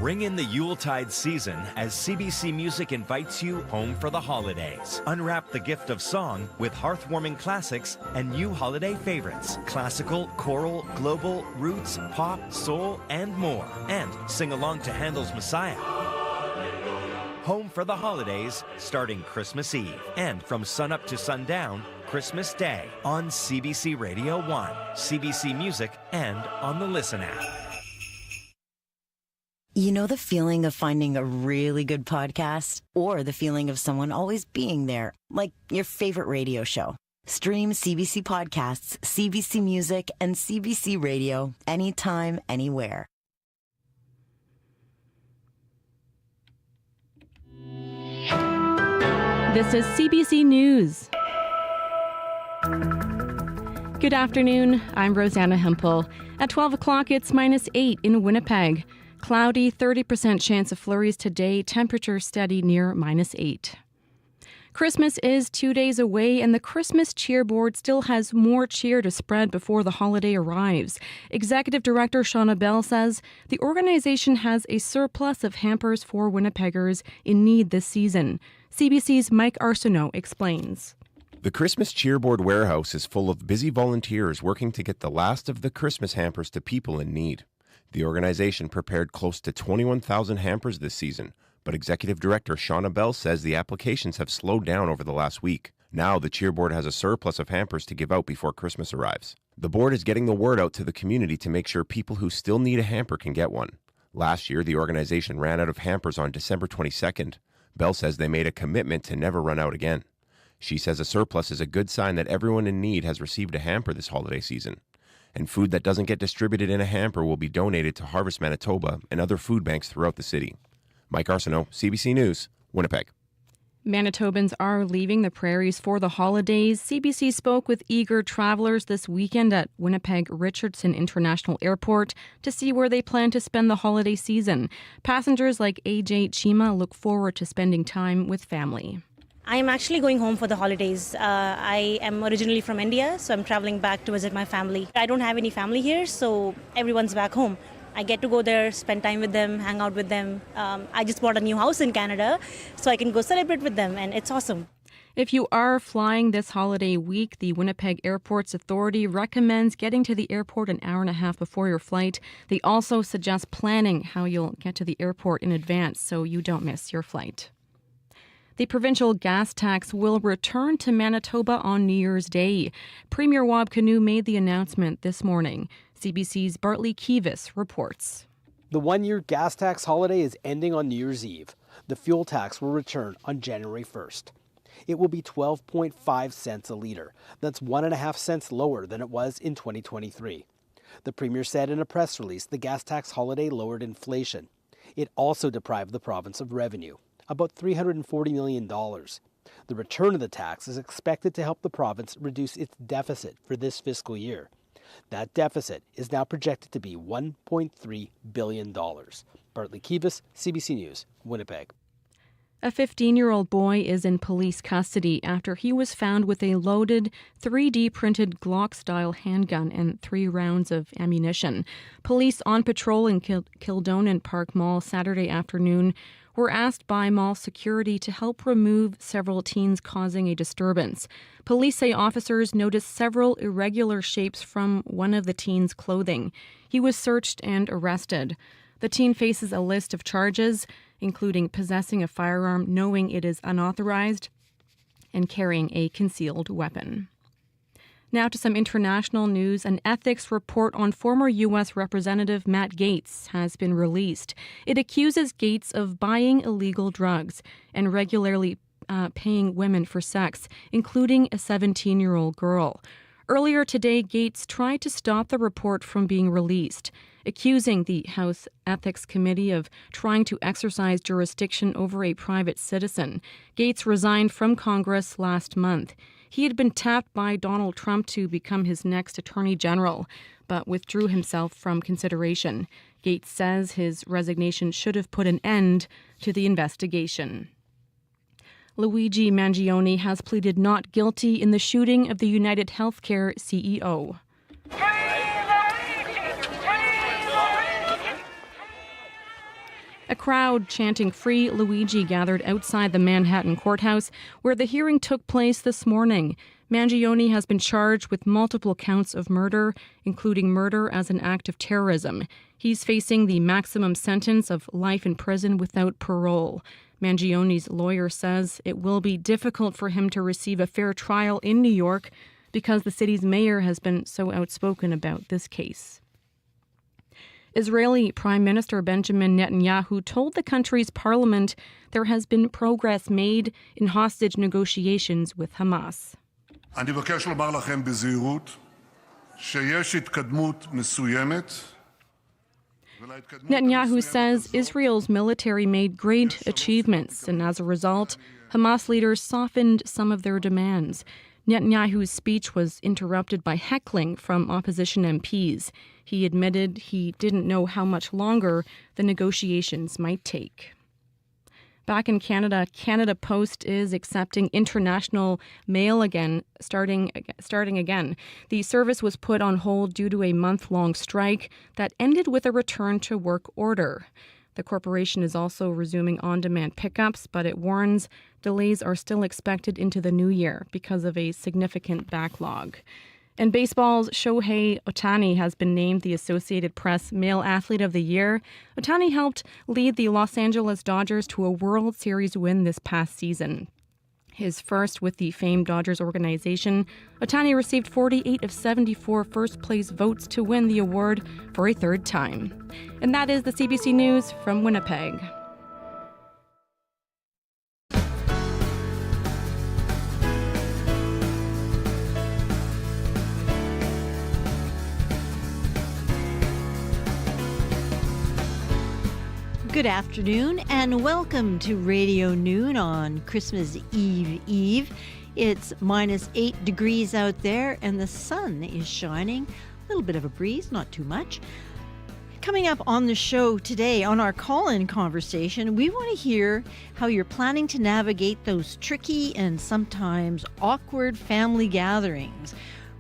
Ring in the Yuletide season as CBC Music invites you home for the holidays. Unwrap the gift of song with heartwarming classics and new holiday favorites. Classical, choral, global, roots, pop, soul, and more. And sing along to Handel's Messiah. Home for the holidays, starting Christmas Eve. And from sunup to sundown, Christmas Day on CBC Radio 1, CBC Music, and on the Listen app. You know the feeling of finding a really good podcast? Or the feeling of someone always being there, like your favorite radio show? Stream CBC Podcasts, CBC Music, and CBC Radio anytime, anywhere. This is CBC News. Good afternoon. I'm Rosanna Hempel. At 12 o'clock, it's -8 in Winnipeg. Cloudy, 30% chance of flurries today. Temperature steady near -8. Christmas is 2 days away, and the Christmas Cheer Board still has more cheer to spread before the holiday arrives. Executive Director Shauna Bell says the organization has a surplus of hampers for Winnipeggers in need this season. CBC's Mike Arsenault explains. The Christmas Cheer Board warehouse is full of busy volunteers working to get the last of the Christmas hampers to people in need. The organization prepared close to 21,000 hampers this season, but Executive Director Shauna Bell says the applications have slowed down over the last week. Now the Cheer Board has a surplus of hampers to give out before Christmas arrives. The board is getting the word out to the community to make sure people who still need a hamper can get one. Last year, the organization ran out of hampers on December 22nd. Bell says they made a commitment to never run out again. She says a surplus is a good sign that everyone in need has received a hamper this holiday season. And food that doesn't get distributed in a hamper will be donated to Harvest Manitoba and other food banks throughout the city. Mike Arsenault, CBC News, Winnipeg. Manitobans are leaving the prairies for the holidays. CBC spoke with eager travelers this weekend at Winnipeg Richardson International Airport to see where they plan to spend the holiday season. Passengers like AJ Chima look forward to spending time with family. I am actually going home for the holidays. I am originally from India, so I'm traveling back to visit my family. I don't have any family here, so everyone's back home. I get to go there, spend time with them, hang out with them. I just bought a new house in Canada, so I can go celebrate with them, and it's awesome. If you are flying this holiday week, the Winnipeg Airports Authority recommends getting to the airport an hour and a half before your flight. They also suggest planning how you'll get to the airport in advance so you don't miss your flight. The provincial gas tax will return to Manitoba on New Year's Day. Premier Wab Kinew made the announcement this morning. CBC's Bartley Kivas reports. The one-year gas tax holiday is ending on New Year's Eve. The fuel tax will return on January 1st. It will be 12.5 cents a litre. That's 1.5 cents lower than it was in 2023. The Premier said in a press release the gas tax holiday lowered inflation. It also deprived the province of revenue, about $340 million. The return of the tax is expected to help the province reduce its deficit for this fiscal year. That deficit is now projected to be $1.3 billion. Bartley Kivas, CBC News, Winnipeg. A 15-year-old boy is in police custody after he was found with a loaded 3D-printed Glock-style handgun and 3 rounds of ammunition. Police on patrol in Kildonan Park Mall Saturday afternoon were asked by mall security to help remove several teens causing a disturbance. Police say officers noticed several irregular shapes from one of the teens' clothing. He was searched and arrested. The teen faces a list of charges, including possessing a firearm knowing it is unauthorized and carrying a concealed weapon. Now to some international news. An ethics report on former U.S. Representative Matt Gaetz has been released. It accuses Gaetz of buying illegal drugs and regularly paying women for sex, including a 17-year-old girl. Earlier today, Gaetz tried to stop the report from being released, accusing the House Ethics Committee of trying to exercise jurisdiction over a private citizen. Gaetz resigned from Congress last month. He had been tapped by Donald Trump to become his next attorney general, but withdrew himself from consideration. Gaetz says his resignation should have put an end to the investigation. Luigi Mangione has pleaded not guilty in the shooting of the United Healthcare CEO. A crowd chanting "Free Luigi" gathered outside the Manhattan courthouse where the hearing took place this morning. Mangione has been charged with multiple counts of murder, including murder as an act of terrorism. He's facing the maximum sentence of life in prison without parole. Mangione's lawyer says it will be difficult for him to receive a fair trial in New York because the city's mayor has been so outspoken about this case. Israeli Prime Minister Benjamin Netanyahu told the country's parliament there has been progress made in hostage negotiations with Hamas. אני מבקש לומר לכם בזהירות שיש התקדמות מסוימת. Netanyahu says Israel's military made great achievements, and as a result, Hamas leaders softened some of their demands. Netanyahu's speech was interrupted by heckling from opposition MPs. He admitted he didn't know how much longer the negotiations might take. Back in Canada, Canada Post is accepting international mail again, starting again. The service was put on hold due to a month-long strike that ended with a return-to-work order. The corporation is also resuming on-demand pickups, but it warns delays are still expected into the new year because of a significant backlog. And baseball's Shohei Ohtani has been named the Associated Press Male Athlete of the Year. Ohtani helped lead the Los Angeles Dodgers to a World Series win this past season. His first with the famed Dodgers organization, Ohtani received 48 of 74 first-place votes to win the award for a third time. And that is the CBC News from Winnipeg. Good afternoon and welcome to Radio Noon on Christmas Eve. It's -8 degrees out there and the sun is shining. A little bit of a breeze, not too much. Coming up on the show today, on our call-in conversation, we want to hear how you're planning to navigate those tricky and sometimes awkward family gatherings.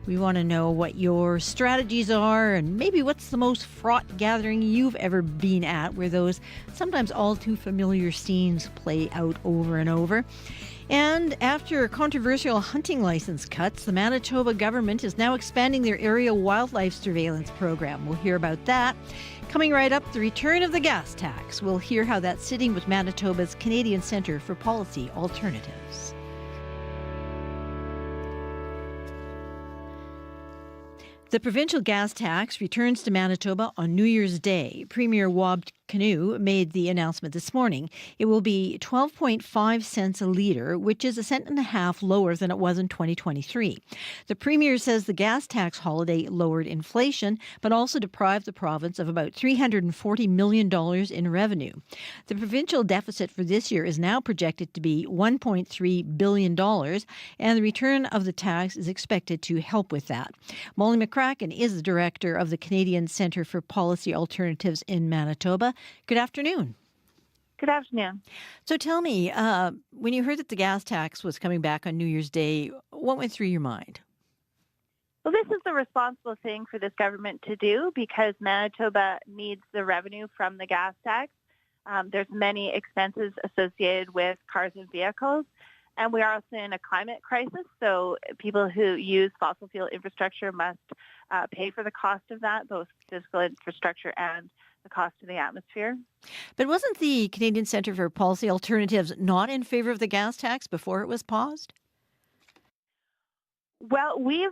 We want to know what your strategies are and maybe what's the most fraught gathering you've ever been at where those sometimes all too familiar scenes play out over and over. And after controversial hunting license cuts, the Manitoba government is now expanding their area wildlife surveillance program. We'll hear about that. Coming right up, the return of the gas tax. We'll hear how that's sitting with Manitoba's Canadian Centre for Policy Alternatives. The provincial gas tax returns to Manitoba on New Year's Day. Premier Wab Kinew made the announcement this morning. It will be 12.5 cents a litre, which is 1.5 cents lower than it was in 2023. The Premier says the gas tax holiday lowered inflation, but also deprived the province of about $340 million in revenue. The provincial deficit for this year is now projected to be $1.3 billion, and the return of the tax is expected to help with that. Molly McCracken is the director of the Canadian Centre for Policy Alternatives in Manitoba. Good afternoon. Good afternoon. So tell me, when you heard that the gas tax was coming back on New Year's Day, what went through your mind? Well, this is the responsible thing for this government to do because Manitoba needs the revenue from the gas tax. There's many expenses associated with cars and vehicles, and we are also in a climate crisis, so people who use fossil fuel infrastructure must pay for the cost of that, both physical infrastructure and the cost of the atmosphere. But wasn't the Canadian Centre for Policy Alternatives not in favor of the gas tax before it was paused? Well, we've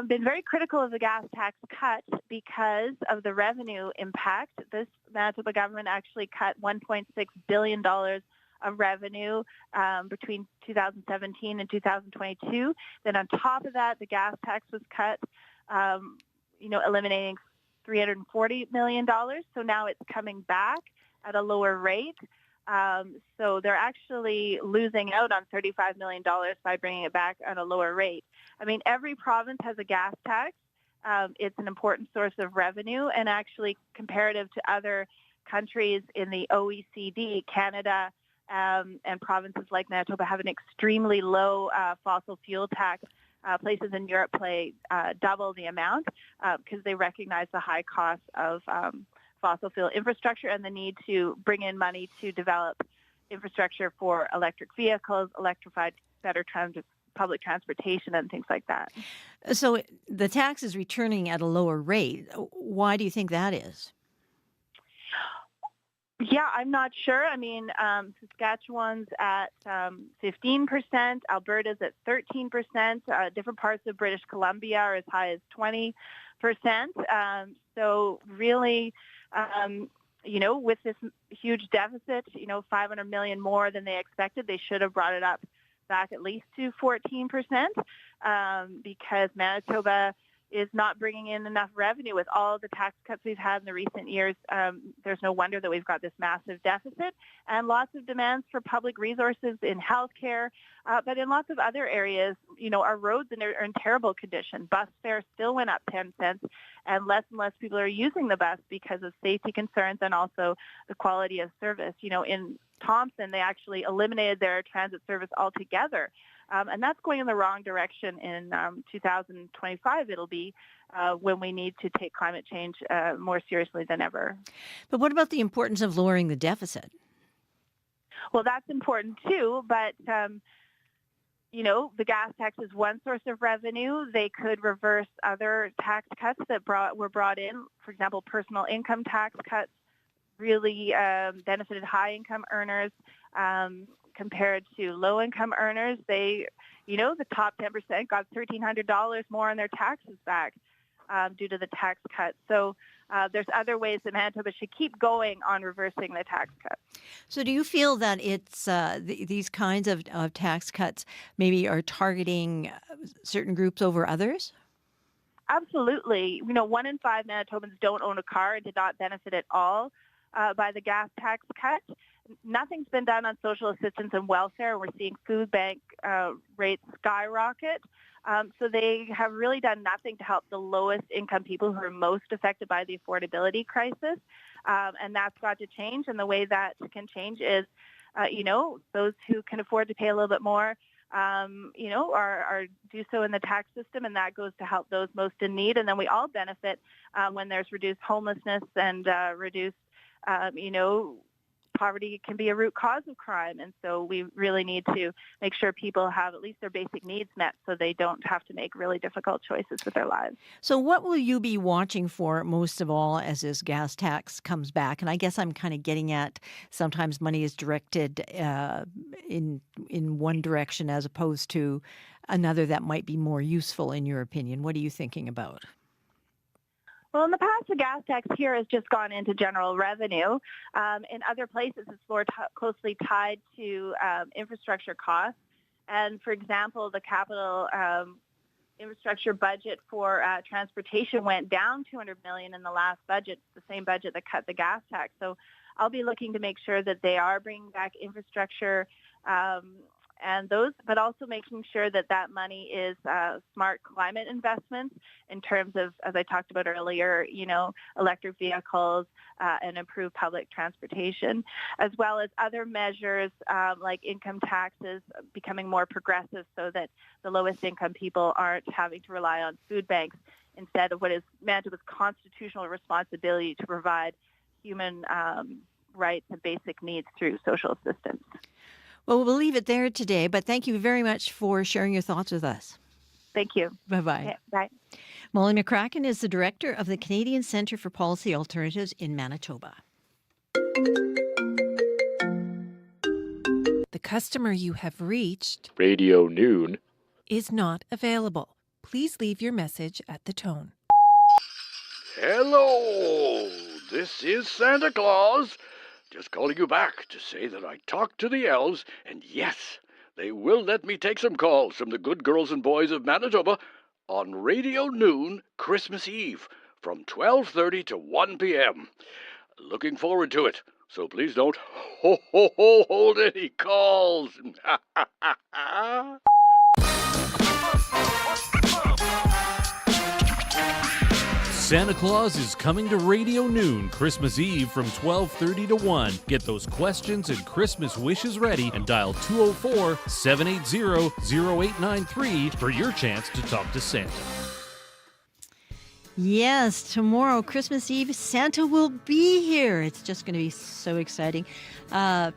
been very critical of the gas tax cut because of the revenue impact. This Manitoba government actually cut $1.6 billion of revenue between 2017 and 2022. Then on top of that, the gas tax was cut, eliminating $340 million. So now it's coming back at a lower rate. So they're actually losing out on $35 million by bringing it back at a lower rate. I mean, every province has a gas tax. It's an important source of revenue, and actually comparative to other countries in the OECD, Canada and provinces like Manitoba have an extremely low fossil fuel tax. Places in Europe pay double the amount because they recognize the high cost of fossil fuel infrastructure and the need to bring in money to develop infrastructure for electric vehicles, electrified better public transportation, and things like that. So the tax is returning at a lower rate. Why do you think that is? Yeah, I'm not sure. I mean, Saskatchewan's at 15%, Alberta's at 13%, different parts of British Columbia are as high as 20%. So really, with this huge deficit, $500 million more than they expected, they should have brought it up back at least to 14%, because Manitoba is not bringing in enough revenue with all the tax cuts we've had in the recent years. There's no wonder that we've got this massive deficit and lots of demands for public resources in healthcare. But in lots of other areas, our roads are in terrible condition. Bus fares still went up 10 cents, and less people are using the bus because of safety concerns and also the quality of service. In Thompson, they actually eliminated their transit service altogether. And that's going in the wrong direction. In 2025, it'll be when we need to take climate change more seriously than ever. But what about the importance of lowering the deficit? Well, that's important too, but the gas tax is one source of revenue. They could reverse other tax cuts that were brought in. For example, personal income tax cuts really benefited high-income earners compared to low-income earners. The top 10% got $1,300 more on their taxes back due to the tax cuts. So there's other ways that Manitoba should keep going on reversing the tax cuts. So do you feel that it's these kinds of tax cuts maybe are targeting certain groups over others? Absolutely. 1 in 5 Manitobans don't own a car and did not benefit at all by the gas tax cut. Nothing's been done on social assistance and welfare. We're seeing food bank rates skyrocket. So they have really done nothing to help the lowest income people who are most affected by the affordability crisis. And that's got to change. And the way that can change is, those who can afford to pay a little bit more, are do so in the tax system, and that goes to help those most in need. And then we all benefit when there's reduced homelessness and reduced, poverty can be a root cause of crime. And so we really need to make sure people have at least their basic needs met so they don't have to make really difficult choices with their lives. So what will you be watching for most of all as this gas tax comes back? And I guess I'm kind of getting at sometimes money is directed in one direction as opposed to another that might be more useful in your opinion. What are you thinking about? Well, in the past, the gas tax here has just gone into general revenue. In other places, it's more closely tied to infrastructure costs. And, for example, the capital infrastructure budget for transportation went down $200 million in the last budget, the same budget that cut the gas tax. So I'll be looking to make sure that they are bringing back infrastructure and those, but also making sure that that money is smart climate investments in terms of, as I talked about earlier, electric vehicles and improved public transportation, as well as other measures like income taxes becoming more progressive so that the lowest income people aren't having to rely on food banks instead of what is Manitoba's constitutional responsibility to provide human rights and basic needs through social assistance. Well, we'll leave it there today, but thank you very much for sharing your thoughts with us. Thank you. Bye-bye. Okay, bye. Molly McCracken is the director of the Canadian Centre for Policy Alternatives in Manitoba. The customer you have reached, Radio Noon, is not available. Please leave your message at the tone. Hello, this is Santa Claus. Just calling you back to say that I talked to the elves, and yes, they will let me take some calls from the good girls and boys of Manitoba on Radio Noon Christmas Eve from 12:30 to 1 p.m. Looking forward to it, so please don't hold any calls. Santa Claus is coming to Radio Noon Christmas Eve from 12:30 to 1. Get those questions and Christmas wishes ready and dial 204-780-0893 for your chance to talk to Santa. Yes, tomorrow, Christmas Eve, Santa will be here. It's just going to be so exciting.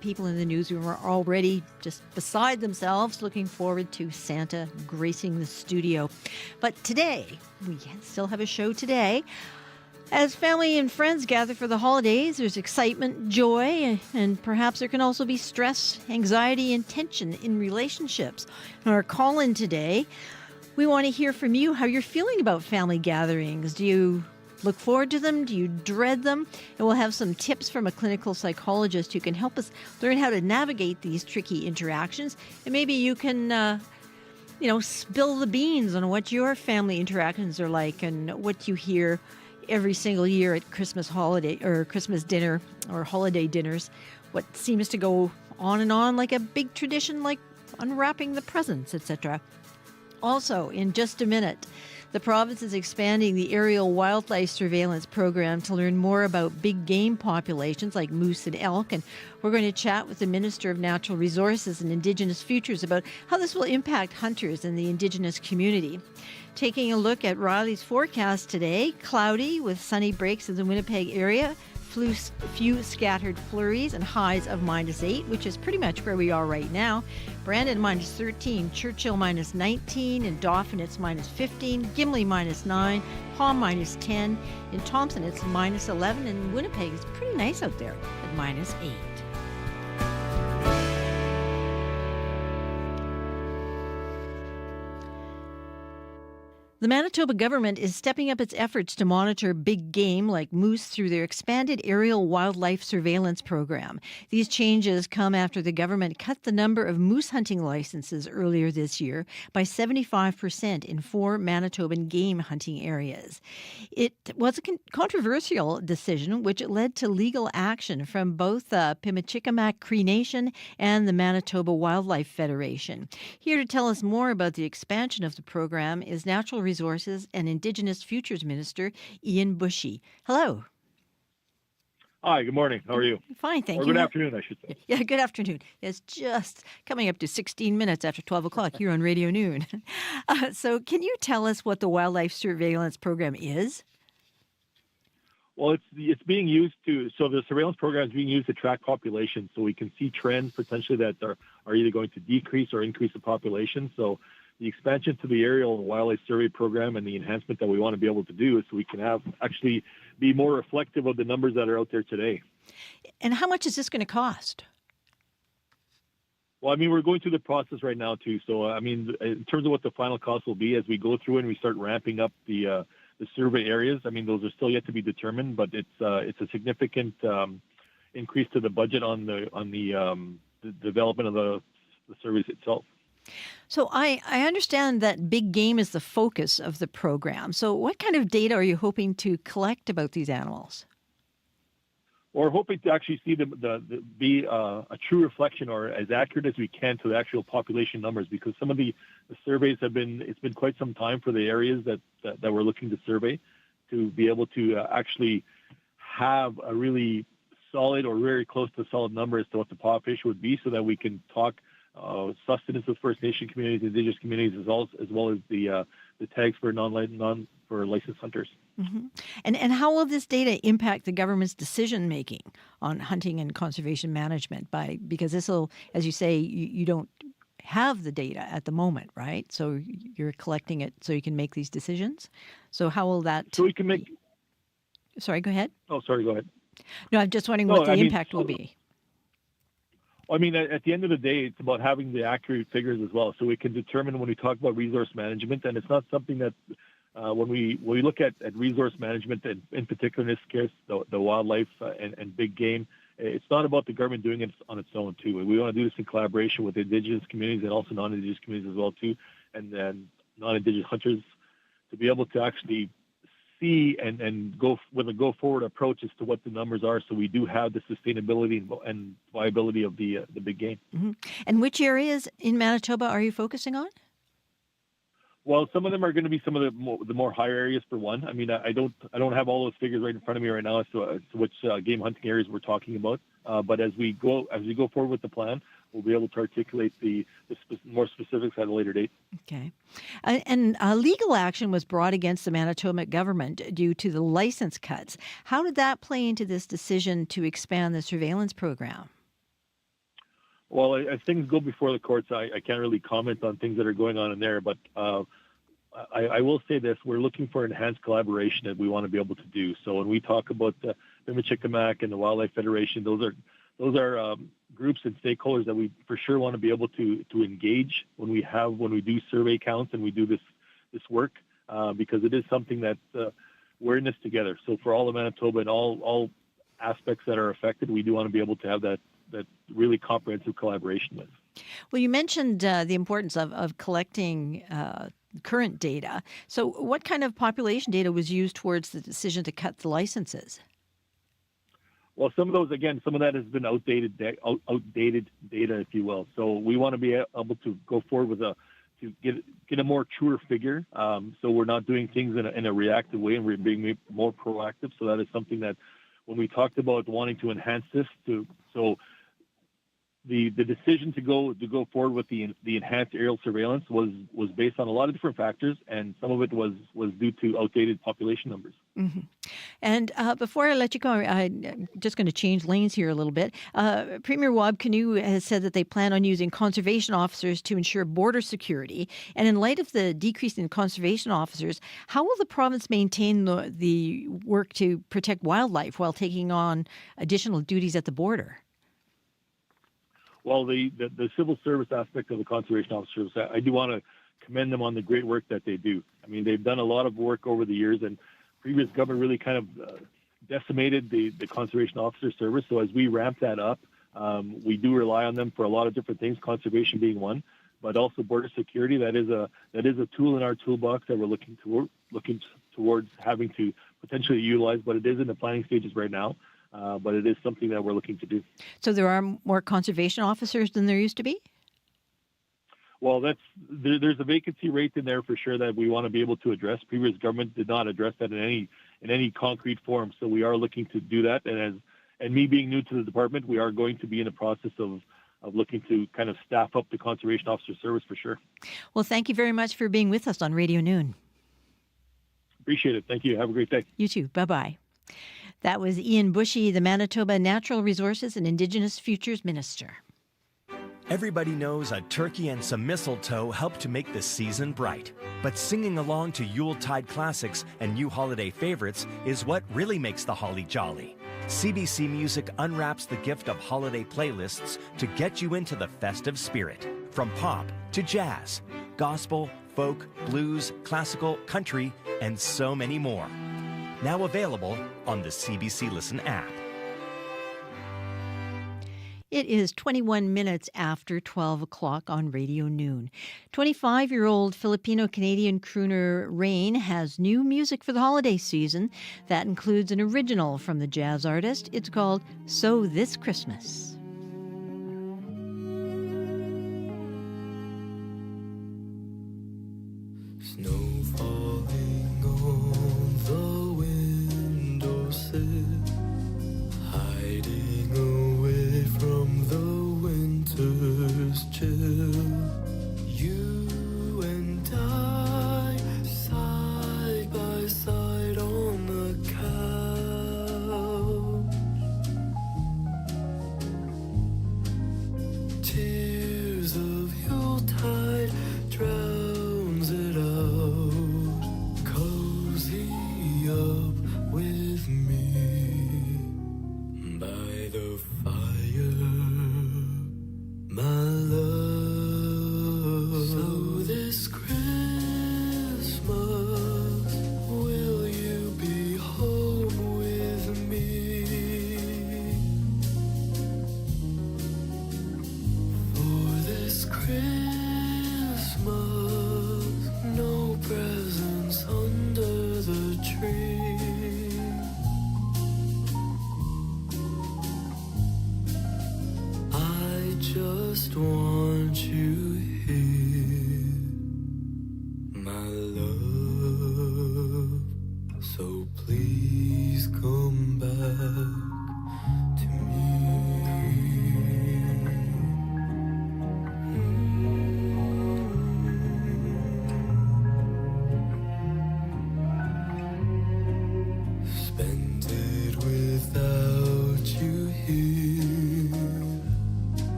People in the newsroom are already just beside themselves, looking forward to Santa gracing the studio. But today, we still have a show today. As family and friends gather for the holidays, there's excitement, joy, and perhaps there can also be stress, anxiety, and tension in relationships. On our call-in today, we want to hear from you how you're feeling about family gatherings. Do you look forward to them? Do you dread them? And we'll have some tips from a clinical psychologist who can help us learn how to navigate these tricky interactions. And maybe you can, spill the beans on what your family interactions are like and what you hear every single year at Christmas holiday or Christmas dinner or holiday dinners. What seems to go on and on like a big tradition, like unwrapping the presents, etc. Also, in just a minute, the province is expanding the aerial wildlife surveillance program to learn more about big game populations like moose and elk. And we're going to chat with the Minister of Natural Resources and Indigenous Futures about how this will impact hunters and the Indigenous community. Taking a look at Riley's forecast today, cloudy with sunny breaks in the Winnipeg area. Few scattered flurries and highs of -8, which is pretty much where we are right now. Brandon -13, Churchill -19, and Dauphin it's -15, Gimli -9, Palm -10, in Thompson it's -11, and Winnipeg is pretty nice out there at -8. The Manitoba government is stepping up its efforts to monitor big game like moose through their expanded aerial wildlife surveillance program. These changes come after the government cut the number of moose hunting licenses earlier this year by 75% in 4 Manitoban game hunting areas. It was a controversial decision which led to legal action from both the Pimicikamak Cree Nation and the Manitoba Wildlife Federation. Here to tell us more about the expansion of the program is Natural Resources and Indigenous Futures Minister Ian Bushy. Hello. Hi, good morning. How are you? Fine, thank you. Or good afternoon, I should say. Yeah, good afternoon. It's just coming up to 16 minutes after 12 o'clock here on Radio Noon. So can you tell us what the Wildlife Surveillance Program is? Well, it's being used so the surveillance program is being used to track populations so we can see trends potentially that are either going to decrease or increase the population. So the expansion to the aerial wildlife survey program and the enhancement that we want to be able to do is so we can actually be more reflective of the numbers that are out there today. And how much is this going to cost? Well, I mean, we're going through the process right now too. So, I mean, in terms of what the final cost will be as we go through and we start ramping up the survey areas, I mean, those are still yet to be determined, but it's a significant increase to the budget on the development of the surveys itself. So I understand that big game is the focus of the program. So what kind of data are you hoping to collect about these animals? We're hoping to actually see be a true reflection or as accurate as we can to the actual population numbers, because some of the surveys it's been quite some time for the areas that we're looking to survey to be able to actually have a really solid or very close to solid number as to what the population would be so that we can talk sustenance of First Nation communities, Indigenous communities, as well as the tags for for licensed hunters. Mm-hmm. And how will this data impact the government's decision making on hunting and conservation management? Because this will, as you say, you don't have the data at the moment, right? So you're collecting it so you can make these decisions. So how will that? So we can make. Sorry, go ahead. Oh, sorry, go ahead. No, I'm just wondering what the impact will be. I mean, at the end of the day, it's about having the accurate figures as well, so we can determine when we talk about resource management. And it's not something that when we look at resource management, and in particular in this case, the wildlife and big game, it's not about the government doing it on its own too. We want to do this in collaboration with Indigenous communities and also non-Indigenous communities as well too, and then non-Indigenous hunters to be able to actually see and go with a go-forward approach as to what the numbers are, so we do have the sustainability and viability of the big game. Mm-hmm. And which areas in Manitoba are you focusing on? Well, some of them are going to be some of the more higher areas for one. I mean, I don't have all those figures right in front of me right now as to which game hunting areas we're talking about. But as we go forward with the plan, we'll be able to articulate the more specifics at a later date. Okay. And legal action was brought against the Manitoba government due to the license cuts. How did that play into this decision to expand the surveillance program? Well, as things go before the courts, I can't really comment on things that are going on in there, but I will say this: we're looking for enhanced collaboration that we want to be able to do. So when we talk about the Michikamak and the Wildlife Federation, those are groups and stakeholders that we for sure want to be able to engage when we do survey counts and we do this work, because it is something that we're in this together. So for all of Manitoba and all aspects that are affected, we do want to be able to have that really comprehensive collaboration with. Well, you mentioned the importance of collecting current data. So what kind of population data was used towards the decision to cut the licenses? Well, some of that has been outdated data, if you will. So we want to be able to go forward to get a more truer figure. So we're not doing things in a reactive way, and we're being more proactive. So that is something that when we talked about wanting to enhance this, the decision to go forward with the enhanced aerial surveillance was based on a lot of different factors, and some of it was due to outdated population numbers. Mm-hmm. And before I let you go, I'm just going to change lanes here a little bit. Premier Wab Kinew has said that they plan on using conservation officers to ensure border security. And in light of the decrease in conservation officers, how will the province maintain the work to protect wildlife while taking on additional duties at the border? Well, the civil service aspect of the conservation officers, I do want to commend them on the great work that they do. I mean, they've done a lot of work over the years, and previous government really kind of decimated the conservation officer service. So as we ramp that up, we do rely on them for a lot of different things, conservation being one, but also border security. That is a tool in our toolbox that we're looking towards having to potentially utilize, but it is in the planning stages right now. But it is something that we're looking to do. So there are more conservation officers than there used to be? Well, there's a vacancy rate in there for sure that we want to be able to address. Previous government did not address that in any concrete form, so we are looking to do that. And me being new to the department, we are going to be in the process of looking to kind of staff up the conservation officer service for sure. Well, thank you very much for being with us on Radio Noon. Appreciate it. Thank you. Have a great day. You too. Bye-bye. That was Ian Bushy, the Manitoba Natural Resources and Indigenous Futures Minister. Everybody knows a turkey and some mistletoe help to make the season bright. But singing along to Yuletide classics and new holiday favorites is what really makes the holly jolly. CBC Music unwraps the gift of holiday playlists to get you into the festive spirit. From pop to jazz, gospel, folk, blues, classical, country, and so many more. Now available on the CBC Listen app. It is 21 minutes after 12 o'clock on Radio Noon. 25-year-old Filipino-Canadian crooner Rain has new music for the holiday season. That includes an original from the jazz artist. It's called So This Christmas. Snow falling on the windowsill, hiding away from the winter's chill. You and I, side by side on the couch. Tears of Yuletide drowns it out. Cozy up with me by the fire, my love. So this Christmas, will you be home with me? For this Christmas, no presents under the tree. I just want you here, my love. So please come back to me.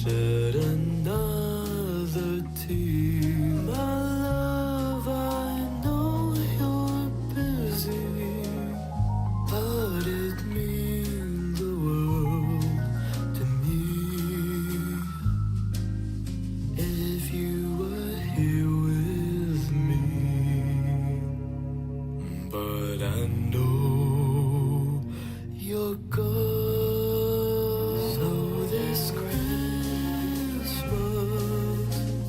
shed another tear. My love, I know you're busy, but it means the world to me if you were here with me. But I know you're gone. So this Christmas,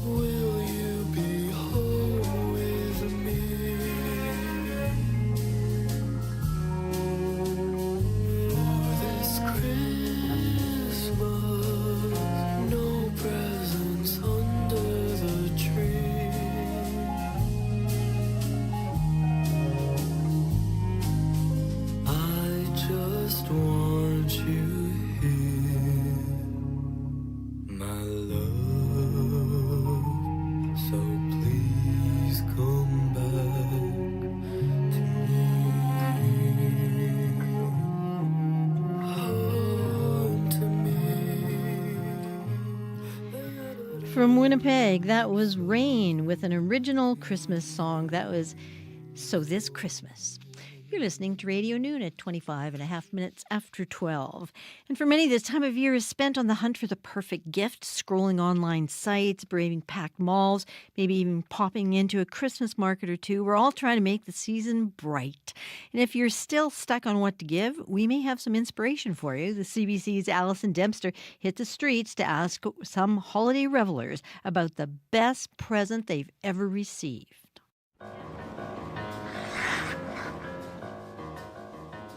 will you be home with me? For this Christmas, no presents under the tree. I just want you here, my love. So please come back to me, home to me. From Winnipeg, that was Rain with an original Christmas song. That was So This Christmas. You're listening to Radio Noon at 25 and a half minutes after 12. And for many, this time of year is spent on the hunt for the perfect gift, scrolling online sites, braving packed malls, maybe even popping into a Christmas market or two. We're all trying to make the season bright. And if you're still stuck on what to give, we may have some inspiration for you. The CBC's Alison Dempster hit the streets to ask some holiday revelers about the best present they've ever received.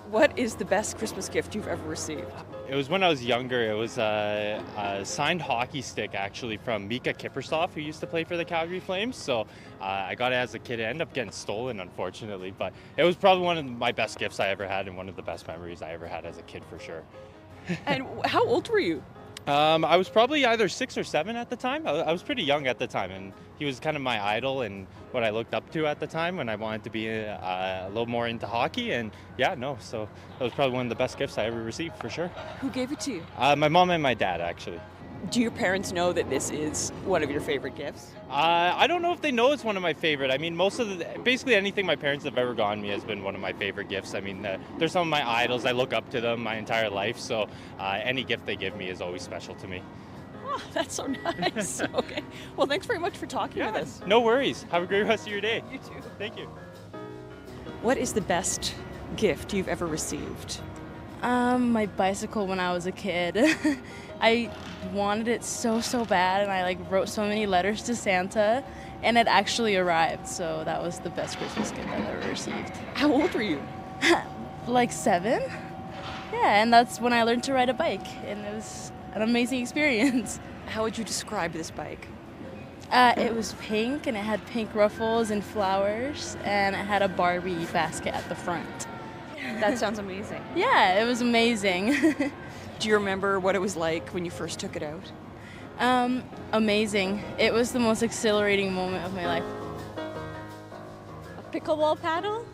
What is the best Christmas gift you've ever received? It was when I was younger. It was a signed hockey stick, actually, from Mika Kippersoff, who used to play for the Calgary Flames. So I got it as a kid. It ended up getting stolen, unfortunately. But it was probably one of my best gifts I ever had and one of the best memories I ever had as a kid, for sure. And how old were you? I was probably either 6 or 7 at the time. I was pretty young at the time, and he was kind of my idol and what I looked up to at the time when I wanted to be a little more into hockey. And so that was probably one of the best gifts I ever received, for sure. Who gave it to you? My mom and my dad, actually. Do your parents know that this is one of your favorite gifts? I don't know if they know it's one of my favorite. I mean, basically anything my parents have ever gotten me has been one of my favorite gifts. I mean, they're some of my idols. I look up to them my entire life, so any gift they give me is always special to me. Oh, that's so nice. Okay. Well, thanks very much for talking with us. No worries. Have a great rest of your day. You too. Thank you. What is the best gift you've ever received? My bicycle when I was a kid. I wanted it so bad, and I wrote so many letters to Santa, and it actually arrived. So that was the best Christmas gift I've ever received. How old were you? 7. Yeah, and that's when I learned to ride a bike, and it was an amazing experience. How would you describe this bike? It was pink, and it had pink ruffles and flowers, and it had a Barbie basket at the front. That sounds amazing. Yeah, it was amazing. Do you remember what it was like when you first took it out? Amazing. It was the most exhilarating moment of my life. A pickleball paddle?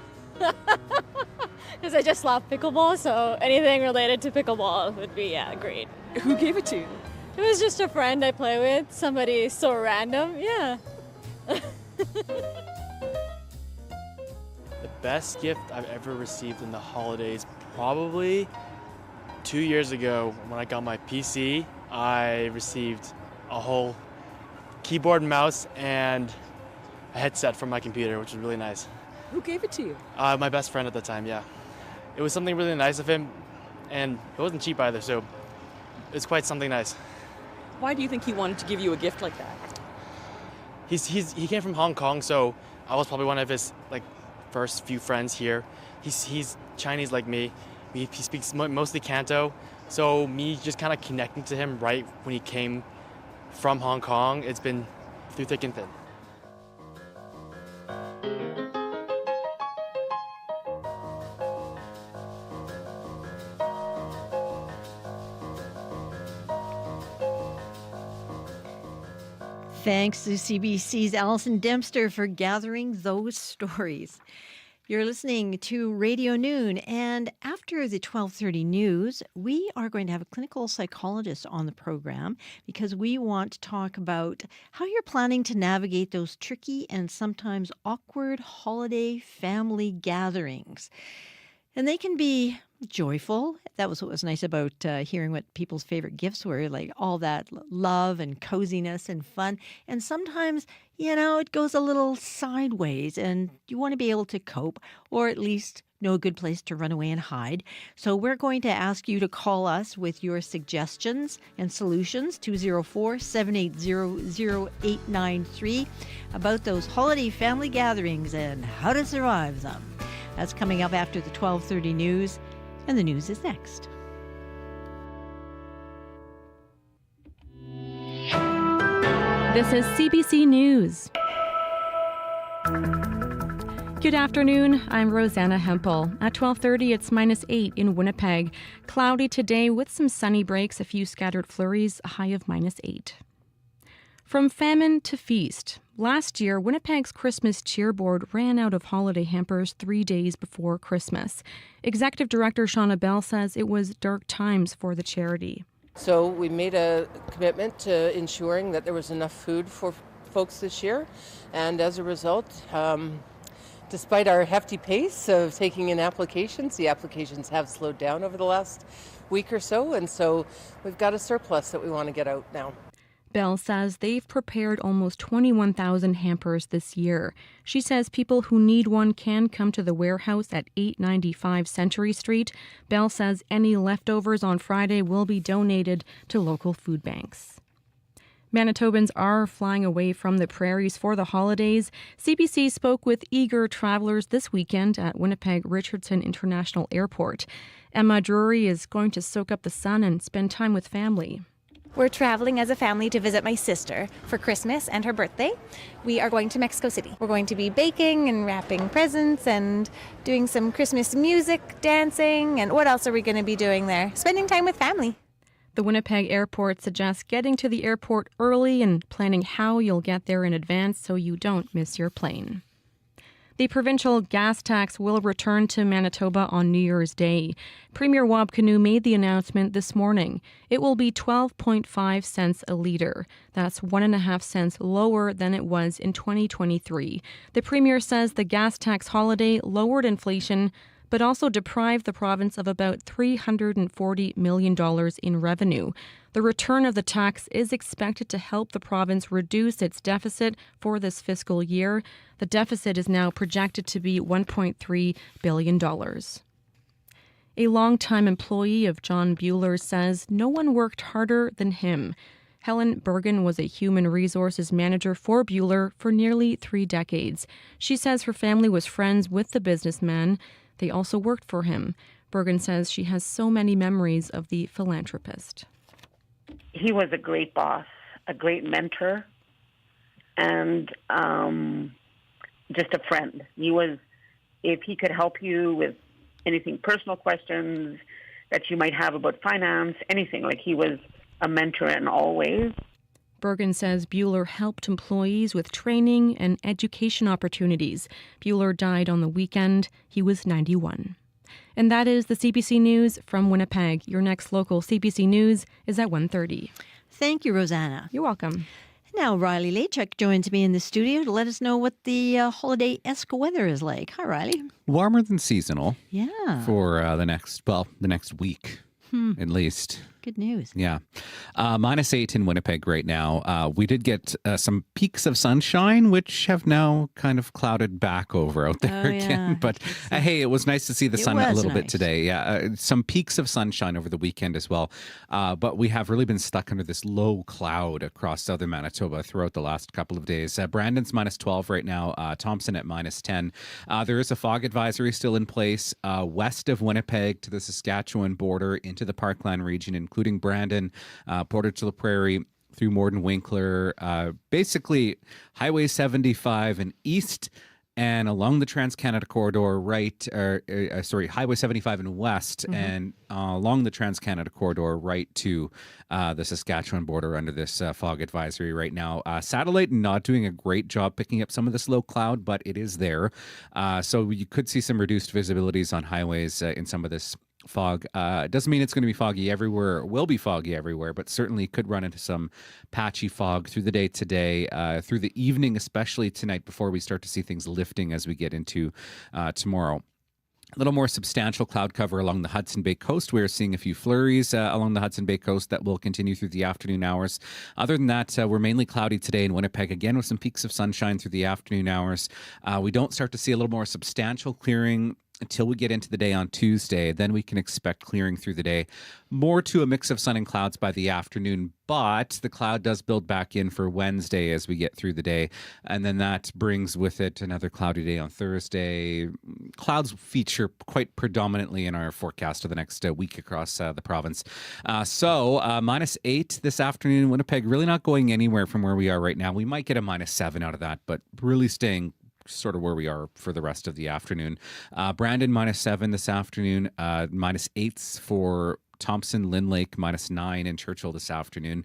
Because I just love pickleball, so anything related to pickleball would be, great. Who gave it to you? It was just a friend I play with, somebody so random, yeah. The best gift I've ever received in the holidays, probably 2 years ago when I got my PC. I received a whole keyboard and mouse and a headset from my computer, which was really nice. Who gave it to you? My best friend at the time, yeah. It was something really nice of him, and it wasn't cheap either, so it's quite something nice. Why do you think he wanted to give you a gift like that? He came from Hong Kong, so I was probably one of his first few friends here. He's Chinese like me. He speaks mostly Canto, so me just kind of connecting to him right when he came from Hong Kong, it's been through thick and thin. Thanks to CBC's Alison Dempster for gathering those stories. You're listening to Radio Noon, and after the 12:30 news, we are going to have a clinical psychologist on the program because we want to talk about how you're planning to navigate those tricky and sometimes awkward holiday family gatherings. And they can be joyful. That was what was nice about hearing what people's favorite gifts were, like all that love and coziness and fun. And sometimes, it goes a little sideways and you want to be able to cope or at least know a good place to run away and hide. So we're going to ask you to call us with your suggestions and solutions, 204-780-0893, about those holiday family gatherings and how to survive them. That's coming up after the 12:30 news, and the news is next. This is CBC News. Good afternoon, I'm Rosanna Hempel. At 12:30, it's -8 in Winnipeg. Cloudy today with some sunny breaks, a few scattered flurries, a high of -8. From famine to feast. Last year, Winnipeg's Christmas Cheer Board ran out of holiday hampers 3 days before Christmas. Executive Director Shauna Bell says it was dark times for the charity. So we made a commitment to ensuring that there was enough food for folks this year. And as a result, despite our hefty pace of taking in applications, the applications have slowed down over the last week or so. And so we've got a surplus that we want to get out now. Bell says they've prepared almost 21,000 hampers this year. She says people who need one can come to the warehouse at 895 Century Street. Bell says any leftovers on Friday will be donated to local food banks. Manitobans are flying away from the prairies for the holidays. CBC spoke with eager travelers this weekend at Winnipeg Richardson International Airport. Emma Drury is going to soak up the sun and spend time with family. We're traveling as a family to visit my sister for Christmas and her birthday. We are going to Mexico City. We're going to be baking and wrapping presents and doing some Christmas music, dancing, and what else are we going to be doing there? Spending time with family. The Winnipeg Airport suggests getting to the airport early and planning how you'll get there in advance so you don't miss your plane. The provincial gas tax will return to Manitoba on New Year's Day. Premier Wab Kinew made the announcement this morning. It will be 12.5 cents a litre. That's 1.5 cents lower than it was in 2023. The Premier says the gas tax holiday lowered inflation, but also deprived the province of about $340 million in revenue. The return of the tax is expected to help the province reduce its deficit for this fiscal year. The deficit is now projected to be $1.3 billion. A longtime employee of John Buehler says no one worked harder than him. Helen Bergen was a human resources manager for Buehler for nearly 3 decades. She says her family was friends with the businessman. They also worked for him. Bergen says she has so many memories of the philanthropist. He was a great boss, a great mentor, and just a friend. If he could help you with anything, personal questions that you might have about finance, anything, like he was a mentor in all ways. Bergen says Buehler helped employees with training and education opportunities. Buehler died on the weekend. He was 91. And that is the CBC News from Winnipeg. Your next local CBC News is at 1:30. Thank you, Rosanna. You're welcome. Now, Riley Lachuk joins me in the studio to let us know what the holiday-esque weather is like. Hi, Riley. Warmer than seasonal. Yeah. For the next week, at least. Good news. Yeah. -8 in Winnipeg right now. We did get some peaks of sunshine, which have now kind of clouded back over out there again. But hey, it was nice to see the sun a little bit today. Yeah. Some peaks of sunshine over the weekend as well. But we have really been stuck under this low cloud across southern Manitoba throughout the last couple of days. Brandon's -12 right now. Thompson at -10. There is a fog advisory still in place west of Winnipeg to the Saskatchewan border into the Parkland region, including Brandon, Porter to La Prairie, through Morden Winkler, basically Highway 75 and east and along the Trans-Canada Corridor, Highway 75 and west, and along the Trans-Canada Corridor right to the Saskatchewan border under this fog advisory right now. Satellite not doing a great job picking up some of this low cloud, but it is there. So you could see some reduced visibilities on highways in some of this fog. It doesn't mean it's going to be foggy everywhere. It will be foggy everywhere, but certainly could run into some patchy fog through the day today, through the evening, especially tonight before we start to see things lifting as we get into tomorrow. A little more substantial cloud cover along the Hudson Bay coast. We're seeing a few flurries along the Hudson Bay coast that will continue through the afternoon hours. Other than that, we're mainly cloudy today in Winnipeg, again with some peaks of sunshine through the afternoon hours. We don't start to see a little more substantial clearing until we get into the day on Tuesday. Then we can expect clearing through the day, more to a mix of sun and clouds by the afternoon, but the cloud does build back in for Wednesday as we get through the day, and then that brings with it another cloudy day on Thursday. Clouds feature quite predominantly in our forecast of the next week across the province. So -8 this afternoon in Winnipeg, really not going anywhere from where we are right now. We might get a -7 out of that, but really staying sort of where we are for the rest of the afternoon. Brandon -7 this afternoon, -8 for Thompson, Lynn Lake, -9 in Churchill this afternoon.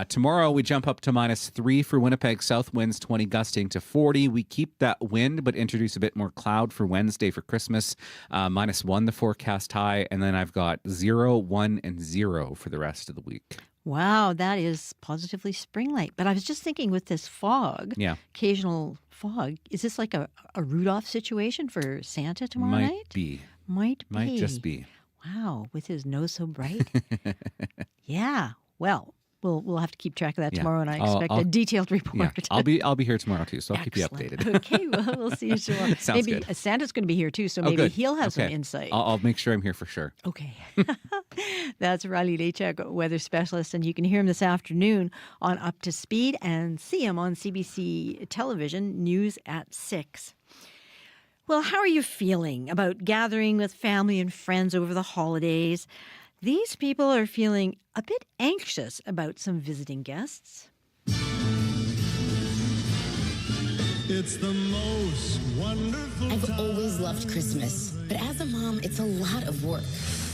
Tomorrow we jump up to -3 for Winnipeg, south winds 20 gusting to 40. We keep that wind but introduce a bit more cloud for Wednesday for Christmas. -1 the forecast high, and then I've got 0, 1, and 0 for the rest of the week. Wow, that is positively spring-like. But I was just thinking with this fog, occasional fog, is this like a Rudolph situation for Santa tomorrow night? Might be. Might just be. Wow, with his nose so bright. Yeah, well, we'll have to keep track of that tomorrow, and I expect a detailed report. Yeah, I'll be here tomorrow too, so I'll keep you updated. Okay, well, we'll see you tomorrow. Sounds maybe good. Santa's going to be here too, so maybe he'll have some insight. I'll make sure I'm here for sure. Okay. That's Riley Lechuk, weather specialist, and you can hear him this afternoon on Up to Speed and see him on CBC television, News at 6. Well, how are you feeling about gathering with family and friends over the holidays? These people are feeling a bit anxious about some visiting guests. It's the most wonderful I've always loved Christmas, but as a mom, it's a lot of work.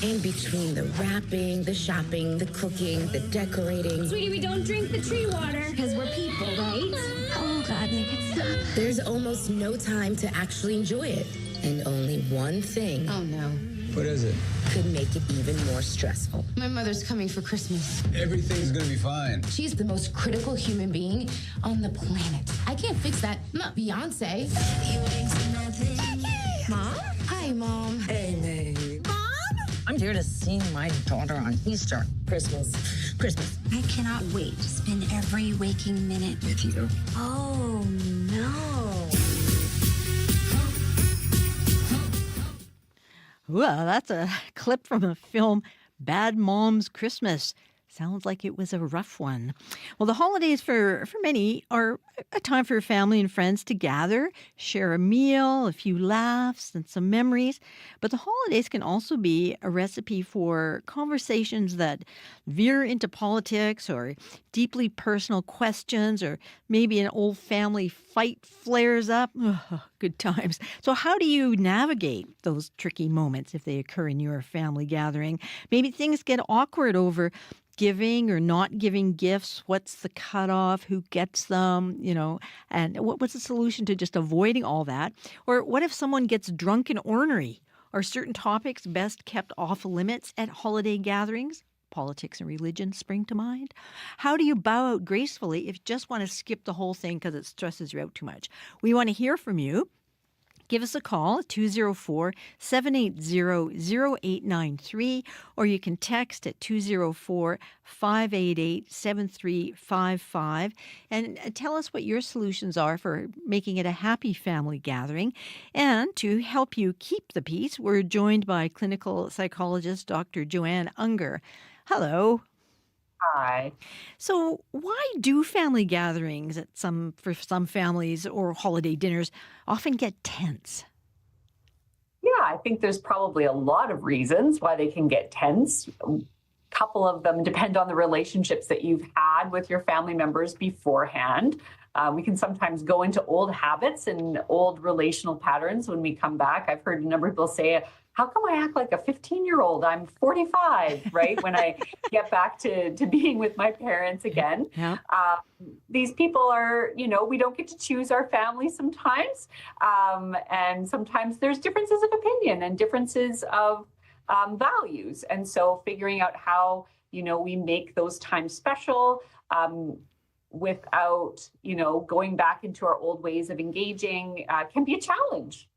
In between the wrapping, the shopping, the cooking, the decorating. Sweetie, we don't drink the tree water because we're people, right? Oh, God, make it stop. There's almost no time to actually enjoy it. And only one thing. Oh, no. What is it? Could make it even more stressful. My mother's coming for Christmas. Everything's gonna be fine. She's the most critical human being on the planet. I can't fix that. I'm not Beyonce. Mom? Hi, Mom. Hey, May. Mom? I'm here to see my daughter on Easter. Christmas. I cannot wait to spend every waking minute With you. Oh, no. Well, that's a clip from the film Bad Moms Christmas. Sounds like it was a rough one. Well, the holidays for many are a time for family and friends to gather, share a meal, a few laughs, and some memories. But the holidays can also be a recipe for conversations that veer into politics or deeply personal questions, or maybe an old family fight flares up. Ugh, good times. So how do you navigate those tricky moments if they occur in your family gathering? Maybe things get awkward over giving or not giving gifts. What's the cutoff? Who gets them? And what's the solution to just avoiding all that? Or what if someone gets drunk and ornery? Are certain topics best kept off limits at holiday gatherings? Politics and religion spring to mind. How do you bow out gracefully if you just want to skip the whole thing because it stresses you out too much? We want to hear from you. Give us a call at 204-780-0893, or you can text at 204-588-7355 and tell us what your solutions are for making it a happy family gathering. And to help you keep the peace, we're joined by clinical psychologist Dr. Joanne Unger. Hello. Hi. So why do family gatherings for some families or holiday dinners often get tense? Yeah, I think there's probably a lot of reasons why they can get tense. A couple of them depend on the relationships that you've had with your family members beforehand. we can sometimes go into old habits and old relational patterns when we come back. I've heard a number of people say, how come I act like a 15-year-old? I'm 45, right? When I get back to being with my parents again. Yeah. These people are, we don't get to choose our family sometimes. And sometimes there's differences of opinion and differences of values. And so figuring out how, we make those times special without, going back into our old ways of engaging can be a challenge.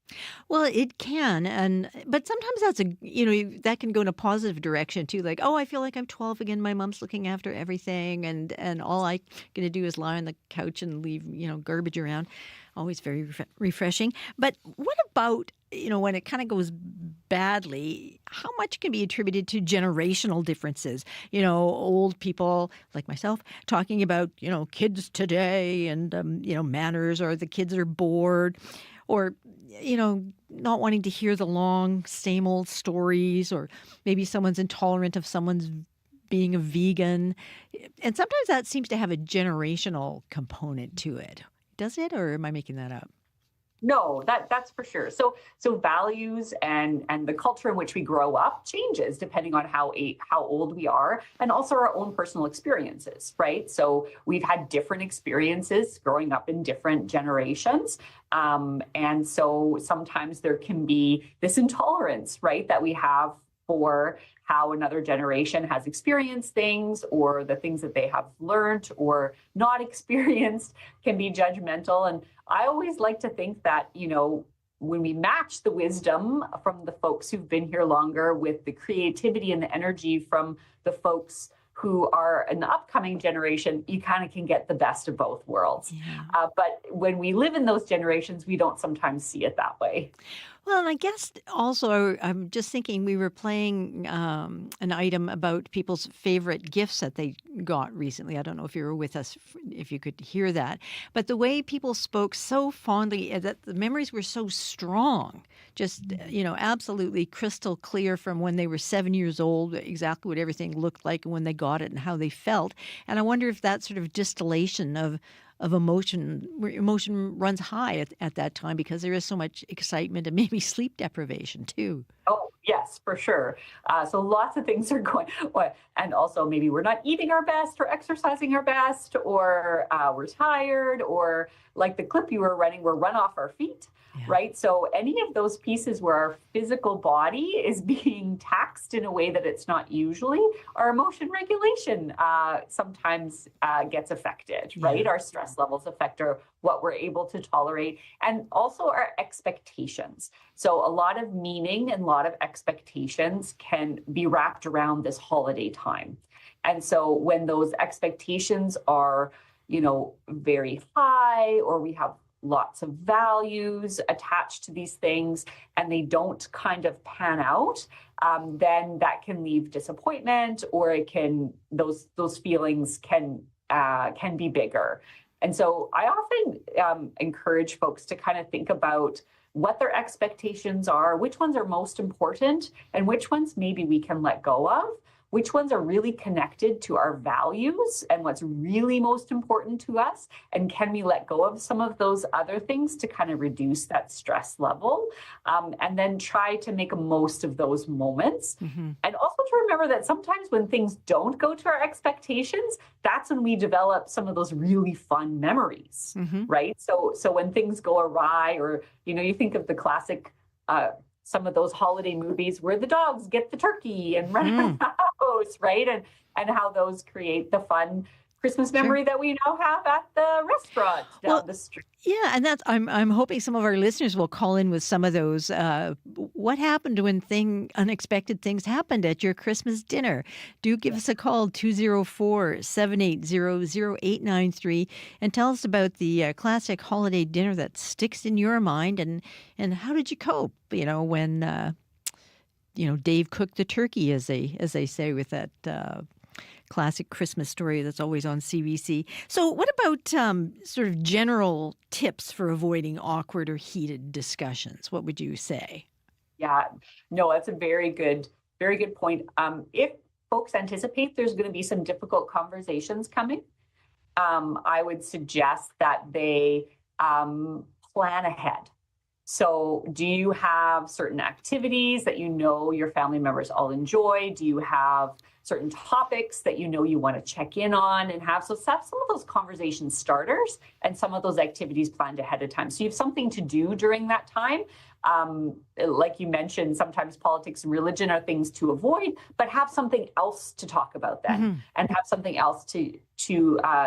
Well, it can, but sometimes that's that can go in a positive direction too. Like, oh, I feel like I'm 12 again. My mom's looking after everything, and all I'm gonna do is lie on the couch and leave garbage around. Always very refreshing. But what about when it kind of goes badly? How much can be attributed to generational differences? Old people like myself talking about kids today and manners, or the kids are bored. Or, not wanting to hear the long, same old stories, or maybe someone's intolerant of someone's being a vegan. And sometimes that seems to have a generational component to it. Does it, or am I making that up? No, that's for sure. So values and the culture in which we grow up changes depending on how old we are, and also our own personal experiences, right? So we've had different experiences growing up in different generations. And so sometimes there can be this intolerance, right, that we have for how another generation has experienced things, or the things that they have learned or not experienced can be judgmental. And I always like to think that, when we match the wisdom from the folks who've been here longer with the creativity and the energy from the folks who are an upcoming generation, you kind of can get the best of both worlds. Yeah. But when we live in those generations, we don't sometimes see it that way. Well, and I guess also I'm just thinking we were playing an item about people's favorite gifts that they got recently. I don't know if you were with us, if you could hear that. But the way people spoke so fondly, that the memories were so strong, just, absolutely crystal clear from when they were 7 years old, exactly what everything looked like when they got it and how they felt. And I wonder if that sort of distillation of emotion, where emotion runs high at that time, because there is so much excitement and maybe sleep deprivation too. Oh, yes, for sure. So lots of things are going on. And also maybe we're not eating our best or exercising our best, or we're tired, or like the clip you were running, we're run off our feet. Yeah. Right. So any of those pieces where our physical body is being taxed in a way that it's not usually, our emotion regulation sometimes gets affected. Yeah. Right. Our stress levels affect what we're able to tolerate, and also our expectations. So a lot of meaning and a lot of expectations can be wrapped around this holiday time. And so when those expectations are, very high, or we have lots of values attached to these things, and they don't kind of pan out, then that can leave disappointment, or those feelings can be bigger. And so I often encourage folks to kind of think about what their expectations are, which ones are most important, and which ones maybe we can let go of, which ones are really connected to our values and what's really most important to us, and can we let go of some of those other things to kind of reduce that stress level, and then try to make the most of those moments. Mm-hmm. And also to remember that sometimes when things don't go to our expectations, that's when we develop some of those really fun memories, mm-hmm. right? So when things go awry, or, you think of the classic some of those holiday movies where the dogs get the turkey and run around the house, right? And how those create the fun Christmas memory that we now have at the restaurant down the street. Yeah, and I'm hoping some of our listeners will call in with some of those. What happened when unexpected things happened at your Christmas dinner? Do give us a call, 204-780-0893, and tell us about the classic holiday dinner that sticks in your mind, and how did you cope? When Dave cooked the turkey, as they say, with that classic Christmas story that's always on CBC. So what about sort of general tips for avoiding awkward or heated discussions? What would you say? Yeah, no, that's a very good point. If folks anticipate there's going to be some difficult conversations coming, I would suggest that they plan ahead. So do you have certain activities that you know your family members all enjoy? Do you have certain topics that you know you want to check in on and have? So have some of those conversation starters and some of those activities planned ahead of time. So you have something to do during that time. Like you mentioned, sometimes politics and religion are things to avoid, but have something else to talk about then, and have something else to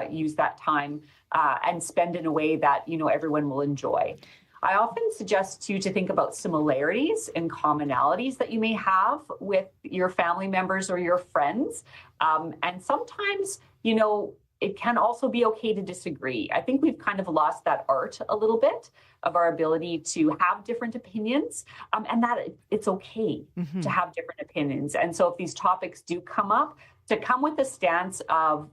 use that time and spend in a way that, you know, everyone will enjoy. I often suggest too to think about similarities and commonalities that you may have with your family members or your friends. And sometimes, you know, it can also be okay to disagree. I think we've kind of lost that art a little bit of our ability to have different opinions, and that it's okay to have different opinions. And so if these topics do come up, to come with a stance of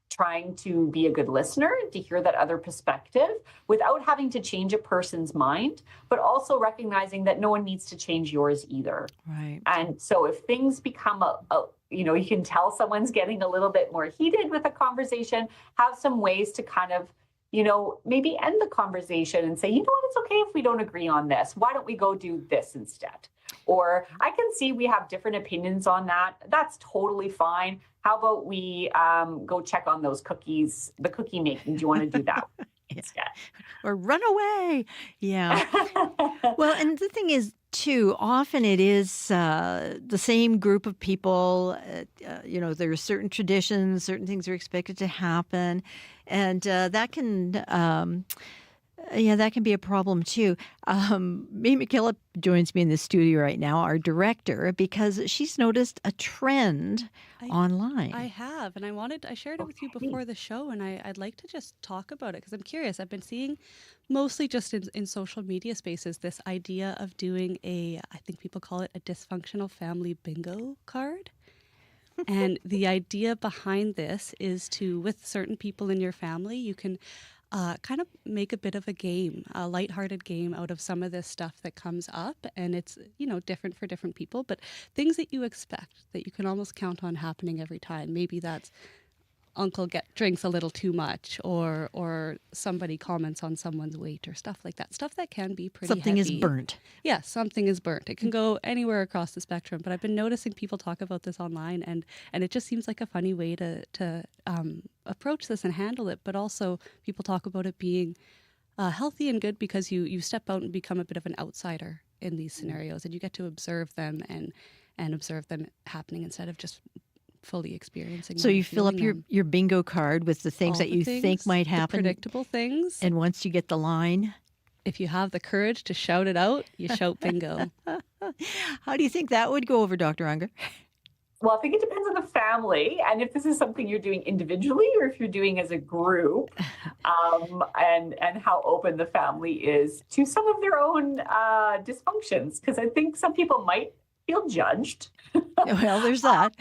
trying to be a good listener, to hear that other perspective without having to change a person's mind, but also recognizing that no one needs to change yours either. Right. And so if things become you know, you can tell someone's getting a little bit more heated with a conversation, have some ways to kind of, you know, maybe end the conversation and say, you know what, it's okay if we don't agree on this. Why don't we go do this instead? Or I can see we have different opinions on that. That's totally fine. How about we go check on those cookies, the cookie making? Do you want to do that instead? Or run away. Yeah. Well, and the thing is, too, often it is the same group of people. You know, there are certain traditions, certain things are expected to happen. And that can... that can be a problem too. Mae McKillop joins me in the studio right now, our director, because she's noticed a trend online. I have, and I shared it with you before the show, and I'd like to just talk about it because I'm curious. I've been seeing mostly just in social media spaces this idea of doing I think people call it a dysfunctional family bingo card. And the idea behind this is with certain people in your family, you can kind of make a bit of a game, a lighthearted game out of some of this stuff that comes up. And it's, you know, different for different people, but things that you expect that you can almost count on happening every time. Maybe that's uncle drinks a little too much, or somebody comments on someone's weight or stuff like that. Stuff that can be pretty Something heavy. is burnt. Yeah, something is burnt. It can go anywhere across the spectrum, but I've been noticing people talk about this online, and it just seems like a funny way to approach this and handle it, but also people talk about it being healthy and good because you step out and become a bit of an outsider in these scenarios, and you get to observe them and observe them happening instead of just fully experiencing So them, you fill up your bingo card with the things all that the you things, think might the happen. predictable things. And once you get the line, if you have the courage to shout it out, you shout bingo. How do you think that would go over, Dr. Unger? Well, I think it depends on the family and if this is something you're doing individually or if you're doing as a group, and how open the family is to some of their own dysfunctions. Because I think some people might feel judged. Well, there's that.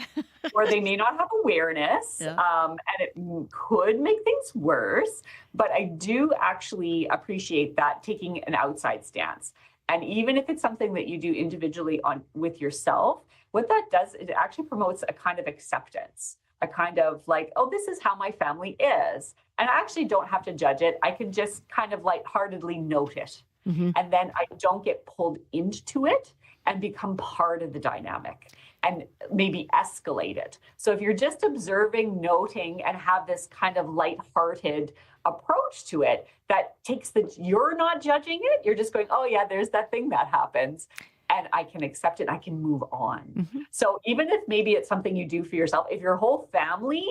Or they may not have awareness, and it could make things worse. But I do actually appreciate that, taking an outside stance. And even if it's something that you do individually with yourself, what that does, it actually promotes a kind of acceptance, a kind of like, oh, this is how my family is. And I actually don't have to judge it. I can just kind of lightheartedly note it. And then I don't get pulled into it and become part of the dynamic and maybe escalate it. So if you're just observing, noting, and have this kind of lighthearted approach to it, that takes you're not judging it, you're just going, oh yeah, there's that thing that happens. And I can accept it, I can move on. So even if maybe it's something you do for yourself, if your whole family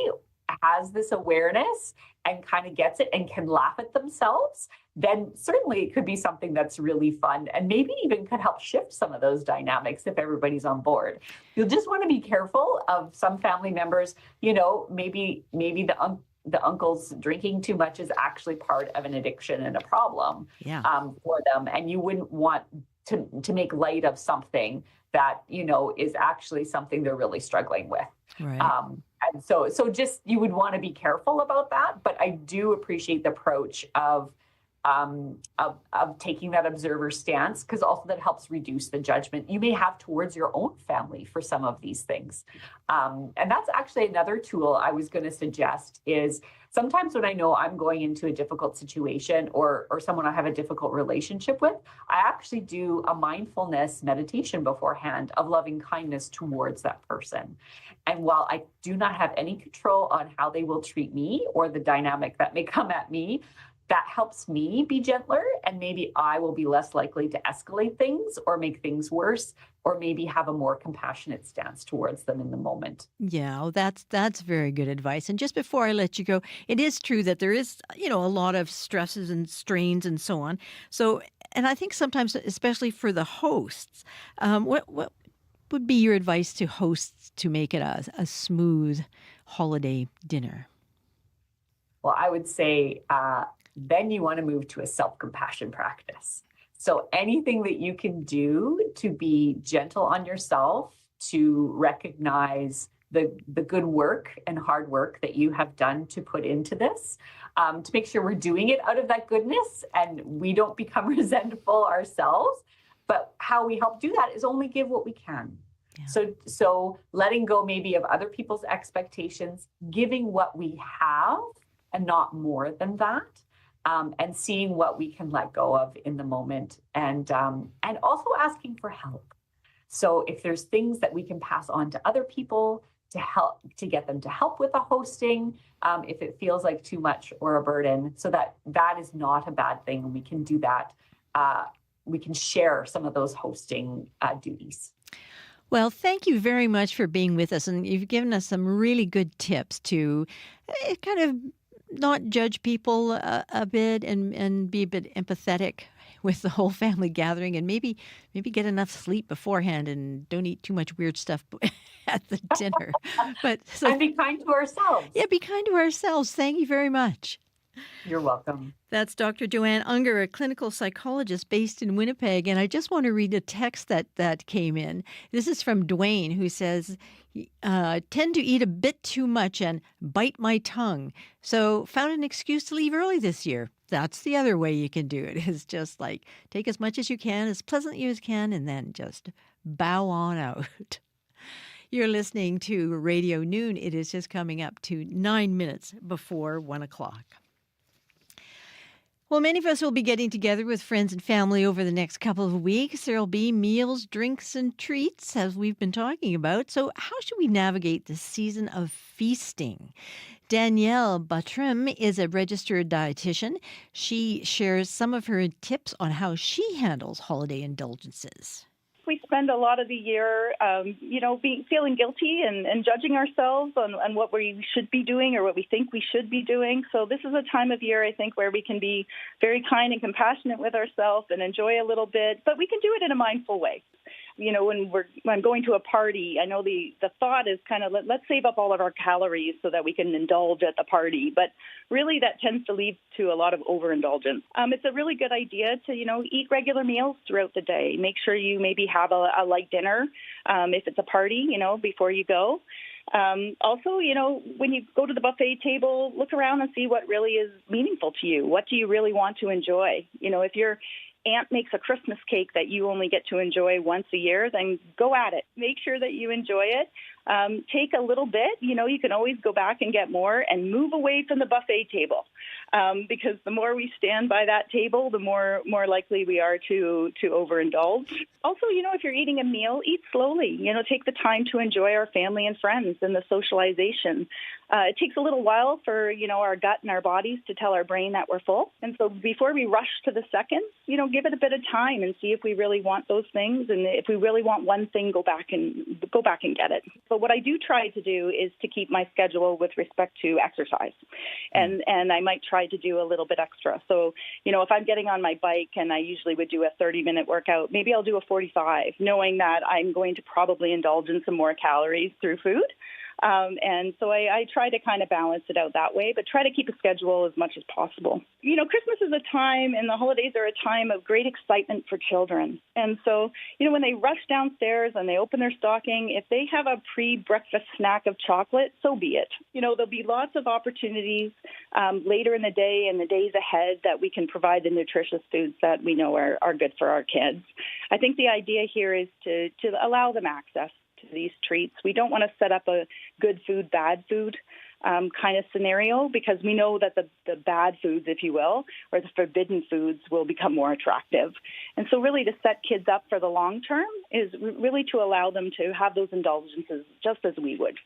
has this awareness and kind of gets it and can laugh at themselves, then certainly it could be something that's really fun and maybe even could help shift some of those dynamics if everybody's on board. You'll just want to be careful of some family members, you know, maybe the uncle's drinking too much is actually part of an addiction and a problem for them. And you wouldn't want to make light of something that, you know, is actually something they're really struggling with. Right. And so just, you would want to be careful about that. But I do appreciate the approach of of taking that observer stance, because also that helps reduce the judgment you may have towards your own family for some of these things. And that's actually another tool I was going to suggest is sometimes when I know I'm going into a difficult situation or someone I have a difficult relationship with, I actually do a mindfulness meditation beforehand of loving kindness towards that person. And while I do not have any control on how they will treat me or the dynamic that may come at me, that helps me be gentler, and maybe I will be less likely to escalate things or make things worse, or maybe have a more compassionate stance towards them in the moment. Yeah, well, that's very good advice. And just before I let you go, it is true that there is, a lot of stresses and strains and so on. So, and I think sometimes, especially for the hosts, what would be your advice to hosts to make it a smooth holiday dinner? Well, I would say then you want to move to a self-compassion practice. So anything that you can do to be gentle on yourself, to recognize the good work and hard work that you have done to put into this, to make sure we're doing it out of that goodness and we don't become resentful ourselves. But how we help do that is only give what we can. Yeah. So letting go maybe of other people's expectations, giving what we have and not more than that. And seeing what we can let go of in the moment, and also asking for help. So if there's things that we can pass on to other people to get them to help with the hosting, if it feels like too much or a burden, so that is not a bad thing, and we can do that. We can share some of those hosting duties. Well, thank you very much for being with us, and you've given us some really good tips to kind of not judge people a bit and be a bit empathetic with the whole family gathering, and maybe get enough sleep beforehand and don't eat too much weird stuff at the dinner. And be kind to ourselves. Yeah, be kind to ourselves. Thank you very much. You're welcome. That's Dr. Joanne Unger, a clinical psychologist based in Winnipeg. And I just want to read a text that came in. This is from Dwayne, who says, tend to eat a bit too much and bite my tongue. So found an excuse to leave early this year. That's the other way you can do it, is just like take as much as you can, as pleasantly as you can, and then just bow on out. You're listening to Radio Noon. It is just coming up to 9 minutes before 1 o'clock. Well, many of us will be getting together with friends and family over the next couple of weeks. There'll be meals, drinks, and treats, as we've been talking about. So how should we navigate the season of feasting? Danielle Batrim is a registered dietitian. She shares some of her tips on how she handles holiday indulgences. We spend a lot of the year, feeling guilty and judging ourselves on what we should be doing or what we think we should be doing. So this is a time of year, I think, where we can be very kind and compassionate with ourselves and enjoy a little bit, but we can do it in a mindful way. When I'm going to a party, I know the thought is kind of let's save up all of our calories so that we can indulge at the party. But really, that tends to lead to a lot of overindulgence. It's a really good idea to eat regular meals throughout the day. Make sure you maybe have a light dinner if it's a party, before you go. Also, when you go to the buffet table, look around and see what really is meaningful to you. What do you really want to enjoy? If your aunt makes a Christmas cake that you only get to enjoy once a year, then go at it. Make sure that you enjoy it. Take a little bit. You can always go back and get more and move away from the buffet table because the more we stand by that table, the more likely we are to overindulge. Also, if you're eating a meal, eat slowly. Take the time to enjoy our family and friends and the socialization. It takes a little while for, our gut and our bodies to tell our brain that we're full. And so before we rush to the seconds, give it a bit of time and see if we really want those things. And if we really want one thing, go back and get it. But what I do try to do is to keep my schedule with respect to exercise. And I might try to do a little bit extra. So, if I'm getting on my bike and I usually would do a 30-minute workout, maybe I'll do a 45, knowing that I'm going to probably indulge in some more calories through food. And so I try to kind of balance it out that way, but try to keep a schedule as much as possible. You know, Christmas is a time, and the holidays are a time of great excitement for children. And so, you know, when they rush downstairs and they open their stocking, if they have a pre-breakfast snack of chocolate, so be it. You know, there'll be lots of opportunities later in the day and the days ahead that we can provide the nutritious foods that we know are good for our kids. I think the idea here is to allow them access to these treats. We don't want to set up a good food, bad food kind of scenario, because we know that the bad foods, if you will, or the forbidden foods will become more attractive. And so really to set kids up for the long term is really to allow them to have those indulgences just as we would.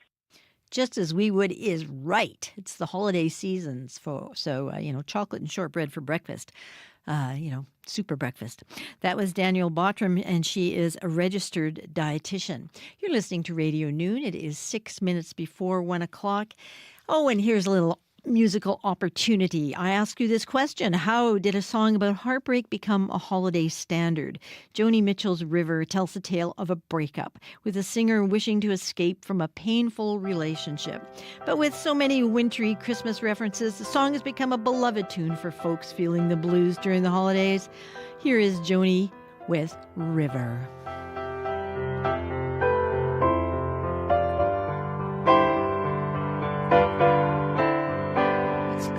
Just as we would is right. It's the holiday seasons, so chocolate and shortbread for breakfast. Super breakfast. That was Danielle Bottram, and she is a registered dietitian. You're listening to Radio Noon. It is 6 minutes before 1 o'clock. Oh, and here's a little musical opportunity. I ask you this question: how did a song about heartbreak become a holiday standard? Joni Mitchell's River tells the tale of a breakup, with a singer wishing to escape from a painful relationship. But with so many wintry Christmas references, the song has become a beloved tune for folks feeling the blues during the holidays. Here is Joni with River.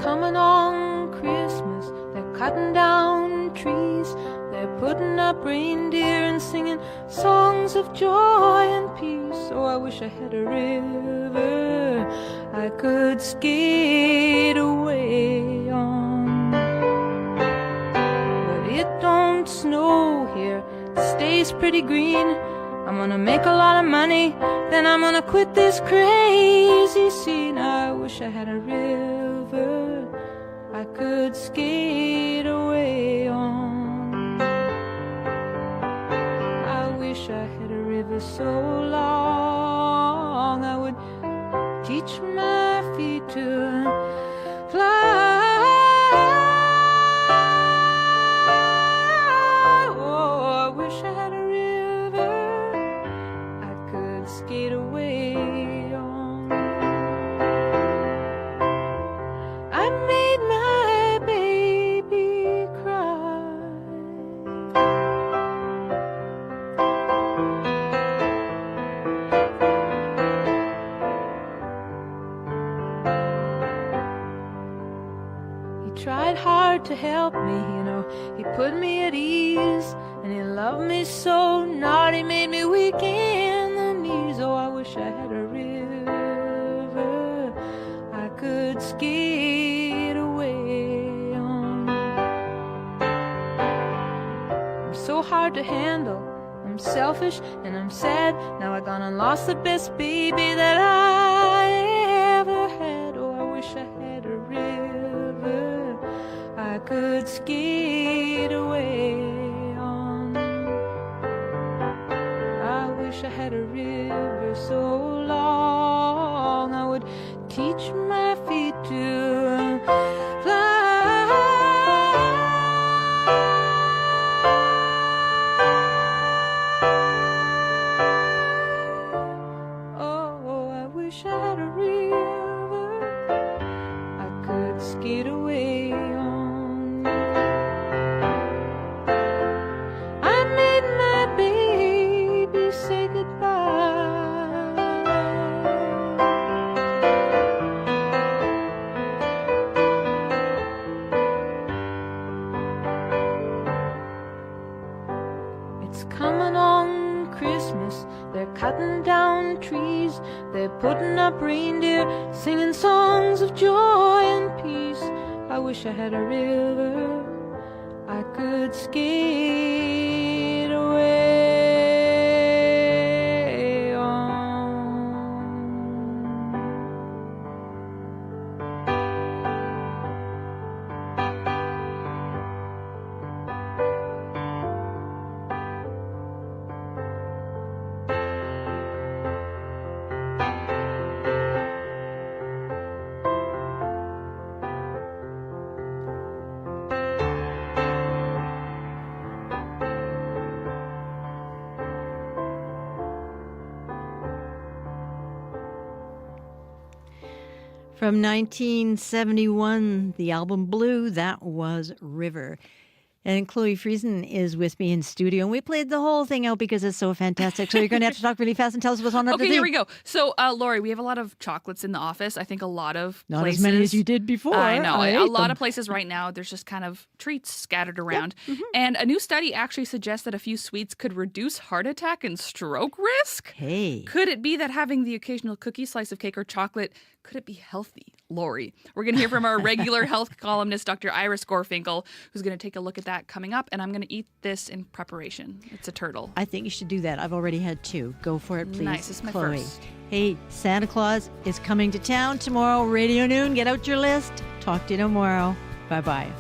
Coming on Christmas, they're cutting down trees, they're putting up reindeer and singing songs of joy and peace. Oh, I wish I had a river I could skate away on. But it don't snow here, it stays pretty green. I'm gonna make a lot of money, then I'm gonna quit this crazy scene. I wish I had a river I could skate away on. I wish I had a river so long I would teach my feet to fly. Oh, I wish I had a river I could skate away on. I made my baby cry. He tried hard to help me, he put me at ease, and he loved me so not he made me weak in the knees. Oh, I wish I had a river I could skate away on. I'm so hard to handle, I'm selfish and I'm sad. Now I gone and lost the best baby that I ever had. Oh, I wish I had a river I could skate away on. I wish I had a river so long I would teach my feet to fly. Oh, I wish I had a river I could skate away on. I made my baby say goodbye. It's coming on Christmas, they're cutting down trees, they're putting up reindeer, singing songs of joy and peace. I wish I had a river I could skate away on. From 1971, the album Blue, that was River. And Chloe Friesen is with me in studio, and we played the whole thing out because it's so fantastic. So you're going to have to talk really fast and tell us what's on Okay, here we go. So, Lori, we have a lot of chocolates in the office. I think a lot of Not places. as many as you did before. I know. I A ate lot them. of places right now, there's just kind of treats scattered around. And a new study actually suggests that a few sweets could reduce heart attack and stroke risk. Hey. Could it be that having the occasional cookie, slice of cake, or chocolate, could it be healthy? Lori. We're going to hear from our regular health columnist, Dr. Iris Gorfinkel, who's going to take a look at that coming up. And I'm going to eat this in preparation. It's a turtle. I think you should do that. I've already had 2. Go for it, please. Nice. This is my Chloe. first. Hey, Santa Claus is coming to town tomorrow, Radio Noon. Get out your list. Talk to you tomorrow. Bye-bye.